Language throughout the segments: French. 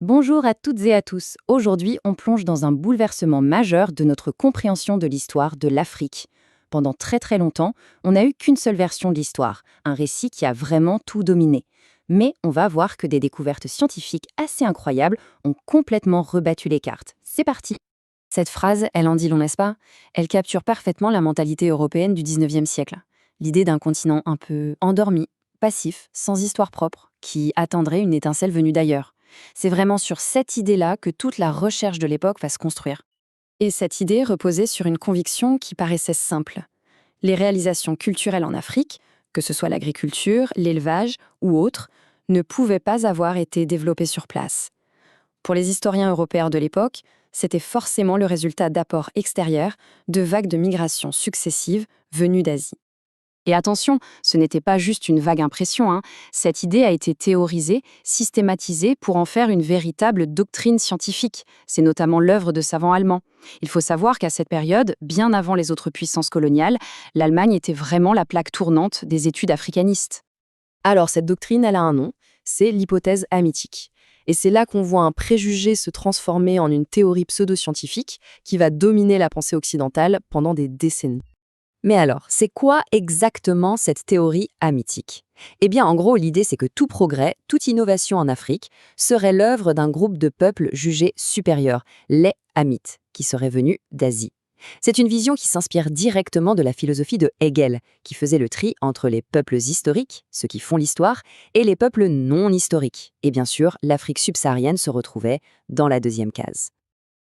Bonjour à toutes et à tous. Aujourd'hui, on plonge dans un bouleversement majeur de notre compréhension de l'histoire de l'Afrique. Pendant très très longtemps, on n'a eu qu'une seule version de l'histoire, un récit qui a vraiment tout dominé. Mais on va voir que des découvertes scientifiques assez incroyables ont complètement rebattu les cartes. C'est parti. Cette phrase, elle en dit long, n'est-ce pas? Elle capture parfaitement la mentalité européenne du 19e siècle. L'idée d'un continent un peu endormi, passif, sans histoire propre, qui attendrait une étincelle venue d'ailleurs. C'est vraiment sur cette idée-là que toute la recherche de l'époque va se construire. Et cette idée reposait sur une conviction qui paraissait simple. Les réalisations culturelles en Afrique, que ce soit l'agriculture, l'élevage ou autres, ne pouvaient pas avoir été développées sur place. Pour les historiens européens de l'époque, c'était forcément le résultat d'apports extérieurs, de vagues de migration successives venues d'Asie. Et attention, ce n'était pas juste une vague impression, hein. Cette idée a été théorisée, systématisée pour en faire une véritable doctrine scientifique. C'est notamment l'œuvre de savants allemands. Il faut savoir qu'à cette période, bien avant les autres puissances coloniales, l'Allemagne était vraiment la plaque tournante des études africanistes. Alors, cette doctrine, elle a un nom, c'est l'hypothèse hamitique. Et c'est là qu'on voit un préjugé se transformer en une théorie pseudo-scientifique qui va dominer la pensée occidentale pendant des décennies. Mais alors, c'est quoi exactement cette théorie hamitique? Eh bien, en gros, l'idée, c'est que tout progrès, toute innovation en Afrique serait l'œuvre d'un groupe de peuples jugés supérieurs, les Hamites, qui seraient venus d'Asie. C'est une vision qui s'inspire directement de la philosophie de Hegel, qui faisait le tri entre les peuples historiques, ceux qui font l'histoire, et les peuples non historiques. Et bien sûr, l'Afrique subsaharienne se retrouvait dans la deuxième case.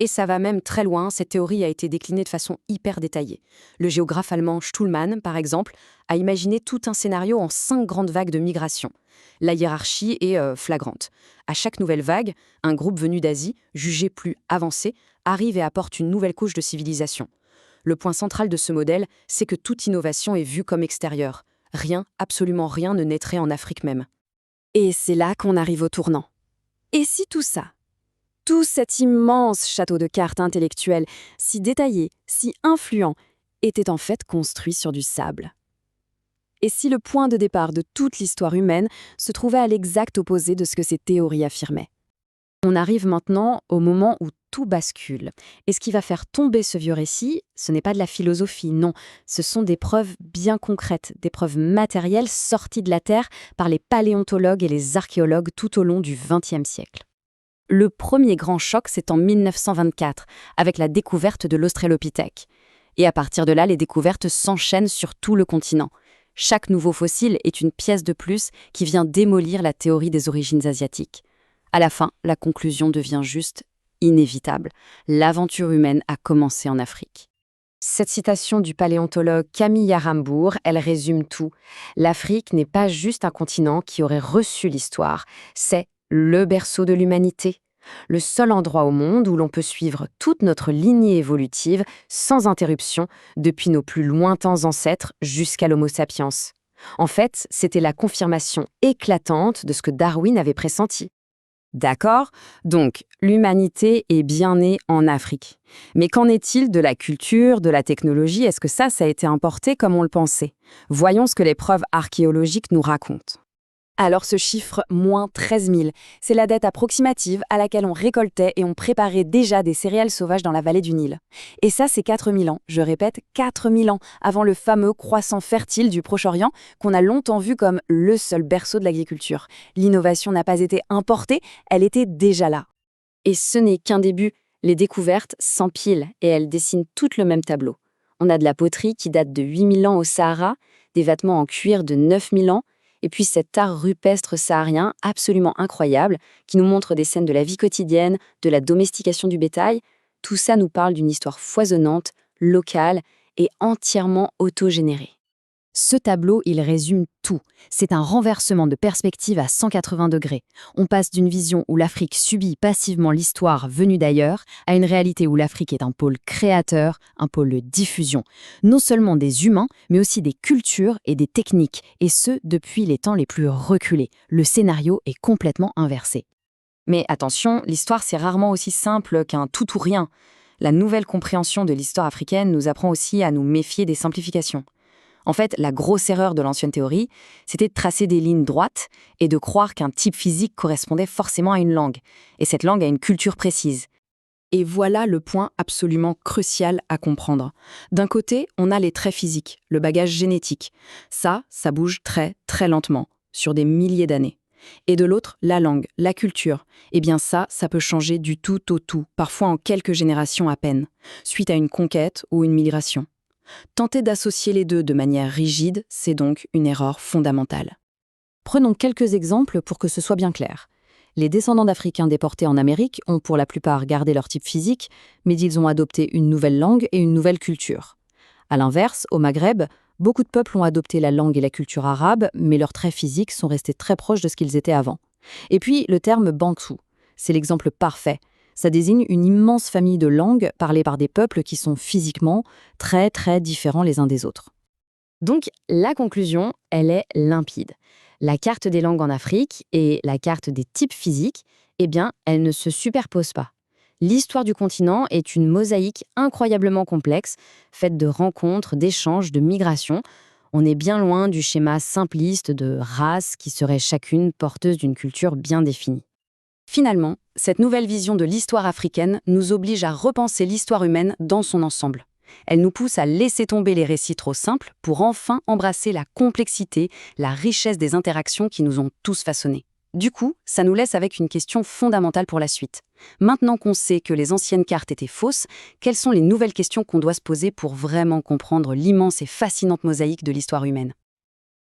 Et ça va même très loin, cette théorie a été déclinée de façon hyper détaillée. Le géographe allemand Stuhlmann, par exemple, a imaginé tout un scénario en 5 grandes vagues de migration. La hiérarchie est flagrante. À chaque nouvelle vague, un groupe venu d'Asie, jugé plus avancé, arrive et apporte une nouvelle couche de civilisation. Le point central de ce modèle, c'est que toute innovation est vue comme extérieure. Rien, absolument rien ne naîtrait en Afrique même. Et c'est là qu'on arrive au tournant. Et si tout cet immense château de cartes intellectuelles, si détaillé, si influent, était en fait construit sur du sable? Et si le point de départ de toute l'histoire humaine se trouvait à l'exact opposé de ce que ces théories affirmaient? On arrive maintenant au moment où tout bascule. Et ce qui va faire tomber ce vieux récit, ce n'est pas de la philosophie, non. Ce sont des preuves bien concrètes, des preuves matérielles sorties de la Terre par les paléontologues et les archéologues tout au long du XXe siècle. Le premier grand choc, c'est en 1924, avec la découverte de l'Australopithèque. Et à partir de là, les découvertes s'enchaînent sur tout le continent. Chaque nouveau fossile est une pièce de plus qui vient démolir la théorie des origines asiatiques. À la fin, la conclusion devient juste inévitable. L'aventure humaine a commencé en Afrique. Cette citation du paléontologue Camille Yarambourg, elle résume tout. L'Afrique n'est pas juste un continent qui aurait reçu l'histoire, c'est le berceau de l'humanité. Le seul endroit au monde où l'on peut suivre toute notre lignée évolutive sans interruption depuis nos plus lointains ancêtres jusqu'à l'Homo sapiens. En fait, c'était la confirmation éclatante de ce que Darwin avait pressenti. D'accord, donc l'humanité est bien née en Afrique. Mais qu'en est-il de la culture, de la technologie? Est-ce que ça a été importé comme on le pensait? Voyons ce que les preuves archéologiques nous racontent. Alors ce chiffre, moins 13 000, c'est la date approximative à laquelle on récoltait et on préparait déjà des céréales sauvages dans la vallée du Nil. Et ça, c'est 4 000 ans, je répète, 4 000 ans, avant le fameux croissant fertile du Proche-Orient, qu'on a longtemps vu comme le seul berceau de l'agriculture. L'innovation n'a pas été importée, elle était déjà là. Et ce n'est qu'un début, les découvertes s'empilent et elles dessinent toutes le même tableau. On a de la poterie qui date de 8 000 ans au Sahara, des vêtements en cuir de 9 000 ans, et puis cet art rupestre saharien absolument incroyable qui nous montre des scènes de la vie quotidienne, de la domestication du bétail. Tout ça nous parle d'une histoire foisonnante, locale et entièrement autogénérée. Ce tableau, il résume tout. C'est un renversement de perspective à 180 degrés. On passe d'une vision où l'Afrique subit passivement l'histoire venue d'ailleurs à une réalité où l'Afrique est un pôle créateur, un pôle de diffusion. Non seulement des humains, mais aussi des cultures et des techniques, et ce, depuis les temps les plus reculés. Le scénario est complètement inversé. Mais attention, l'histoire c'est rarement aussi simple qu'un tout ou rien. La nouvelle compréhension de l'histoire africaine nous apprend aussi à nous méfier des simplifications. En fait, la grosse erreur de l'ancienne théorie, c'était de tracer des lignes droites et de croire qu'un type physique correspondait forcément à une langue, et cette langue a une culture précise. Et voilà le point absolument crucial à comprendre. D'un côté, on a les traits physiques, le bagage génétique. Ça bouge très, très lentement, sur des milliers d'années. Et de l'autre, la langue, la culture. Eh bien ça peut changer du tout au tout, parfois en quelques générations à peine, suite à une conquête ou une migration. Tenter d'associer les deux de manière rigide, c'est donc une erreur fondamentale. Prenons quelques exemples pour que ce soit bien clair. Les descendants d'Africains déportés en Amérique ont pour la plupart gardé leur type physique, mais ils ont adopté une nouvelle langue et une nouvelle culture. À l'inverse, au Maghreb, beaucoup de peuples ont adopté la langue et la culture arabe, mais leurs traits physiques sont restés très proches de ce qu'ils étaient avant. Et puis, le terme Bantou, c'est l'exemple parfait. Ça désigne une immense famille de langues parlées par des peuples qui sont physiquement très, très différents les uns des autres. Donc, la conclusion, elle est limpide. La carte des langues en Afrique et la carte des types physiques, eh bien, elles ne se superposent pas. L'histoire du continent est une mosaïque incroyablement complexe, faite de rencontres, d'échanges, de migrations. On est bien loin du schéma simpliste de races qui seraient chacune porteuses d'une culture bien définie. Finalement, cette nouvelle vision de l'histoire africaine nous oblige à repenser l'histoire humaine dans son ensemble. Elle nous pousse à laisser tomber les récits trop simples pour enfin embrasser la complexité, la richesse des interactions qui nous ont tous façonnés. Du coup, ça nous laisse avec une question fondamentale pour la suite. Maintenant qu'on sait que les anciennes cartes étaient fausses, quelles sont les nouvelles questions qu'on doit se poser pour vraiment comprendre l'immense et fascinante mosaïque de l'histoire humaine ?